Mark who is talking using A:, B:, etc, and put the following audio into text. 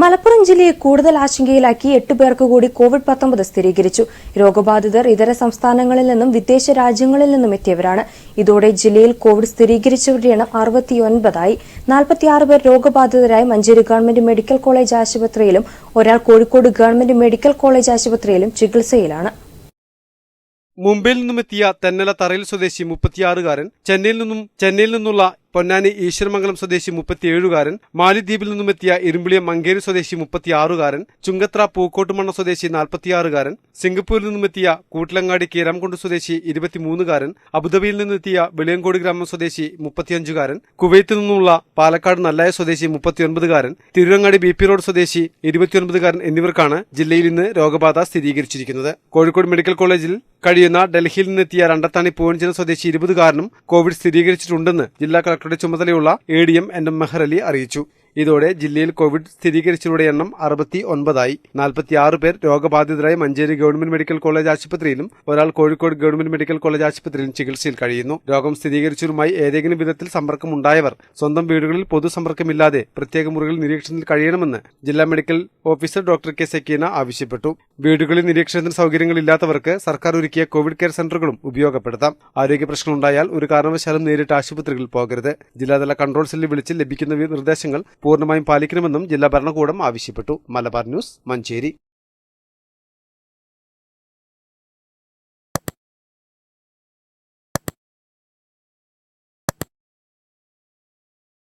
A: മലപ്പുറം ജില്ലയെ കൂടുതൽ ആശങ്കയിലാക്കി 8 പേർക്ക് കൂടി കോവിഡ്-19 സ്ഥിരീകരിച്ചു. രോഗബാധിതർ ഇതര സംസ്ഥാനങ്ങളിൽ നിന്നും വിദേശ രാജ്യങ്ങളിൽ നിന്നും എത്തിയവരാണ്. ഇതോടെ ജില്ലയിൽ കോവിഡ് സ്ഥിരീകരിച്ചവരുടെ എണ്ണം 69 ആയി. 46 പേർ രോഗബാധിതരായി മഞ്ചേരി ഗവൺമെന്റ് മെഡിക്കൽ കോളേജ് ആശുപത്രിയിലും ഒരാൾ കോഴിക്കോട് ഗവൺമെന്റ് മെഡിക്കൽ കോളേജ് ആശുപത്രിയിലും ചികിത്സയിലാണ്.
B: മുംബൈയിൽ നിന്നുമെത്തിയ തെന്നല തറയിൽ സ്വദേശി 36-കാരൻ, ചെന്നൈയിൽ നിന്നുള്ള പൊന്നാനി ഈശ്വരമംഗലം സ്വദേശി 37-കാരൻ, മാലിദ്വീപിൽ നിന്നുമെത്തിയ ഇരുമ്പിളിയം മങ്കേരി സ്വദേശി 36-കാരൻ, ചുങ്കത്ര പൂക്കോട്ടുമണ്ണ സ്വദേശി 46-കാരൻ, സിംഗപ്പൂരിൽ നിന്നുമെത്തിയ കൂട്ടിലങ്ങാടി കീരാംകുണ്ട് സ്വദേശി 23-കാരൻ, അബുദാബിയിൽ നിന്നെത്തിയ വെളിയങ്കോട് ഗ്രാമം സ്വദേശി 35-കാരൻ, കുവൈത്തിൽ നിന്നുള്ള പാലക്കാട് നല്ലായ സ്വദേശി 39-കാരൻ, തിരുരങ്ങാടി BP റോഡ് സ്വദേശി 29-കാരൻ എന്നിവർക്കാണ് ജില്ലയിൽ ഇന്ന് രോഗബാധ സ്ഥിരീകരിച്ചിരിക്കുന്നത്. കോഴിക്കോട് മെഡിക്കൽ കോളേജിൽ കഴിയുന്ന ഡൽഹിയിൽ നിന്നെത്തിയ രണ്ടത്താണി പൂവഞ്ചിന സ്വദേശി 20-കാരനും കോവിഡ് സ്ഥിരീകരിച്ചിട്ടുണ്ടെന്ന് ജില്ലാ കളക്ടറുടെ ചുമതലയുള്ള ADM NM മെഹർ അലി അറിയിച്ചു. ഇതോടെ ജില്ലയിൽ കോവിഡ് സ്ഥിരീകരിച്ചവരുടെ എണ്ണം 69 ആയി. 46 പേർ രോഗബാധിതരായി മഞ്ചേരി ഗവൺമെന്റ് മെഡിക്കൽ കോളേജ് ആശുപത്രിയിലും ഒരാൾ കോഴിക്കോട് ഗവൺമെന്റ് മെഡിക്കൽ കോളേജ് ആശുപത്രിയിലും ചികിത്സയിൽ കഴിയുന്നു. രോഗം സ്ഥിരീകരിച്ചവരുമായി ഏതെങ്കിലും വിധത്തിൽ സമ്പർക്കമുണ്ടായവർ സ്വന്തം വീടുകളിൽ പൊതുസമ്പർക്കമില്ലാതെ പ്രത്യേക മുറികളിൽ നിരീക്ഷണത്തിൽ കഴിയണമെന്ന് ജില്ലാ medical officer doctor K Sakeena ആവശ്യപ്പെട്ടു. വീടുകളിൽ നിരീക്ഷണത്തിന് സൗകര്യങ്ങളില്ലാത്തവർക്ക് സർക്കാർ ഒരുക്കിയ കോവിഡ് കെയർ സെന്ററുകളും ഉപയോഗപ്പെടുത്താം. ആരോഗ്യ പ്രശ്നമുണ്ടായാൽ ഒരു കാരണവശാലും നേരിട്ട് ആശുപത്രികളിൽ പോകരുത്. ജില്ലാതല കൺട്രോൾ സെല്ലിൽ വിളിച്ച് ലഭിക്കുന്ന നിർദ്ദേശങ്ങൾ പൂർണ്ണമായും പാലിക്കണമെന്നും ജില്ലാ ഭരണകൂടം ആവശ്യപ്പെട്ടു. മലബാർ ന്യൂസ്, മഞ്ചേരി.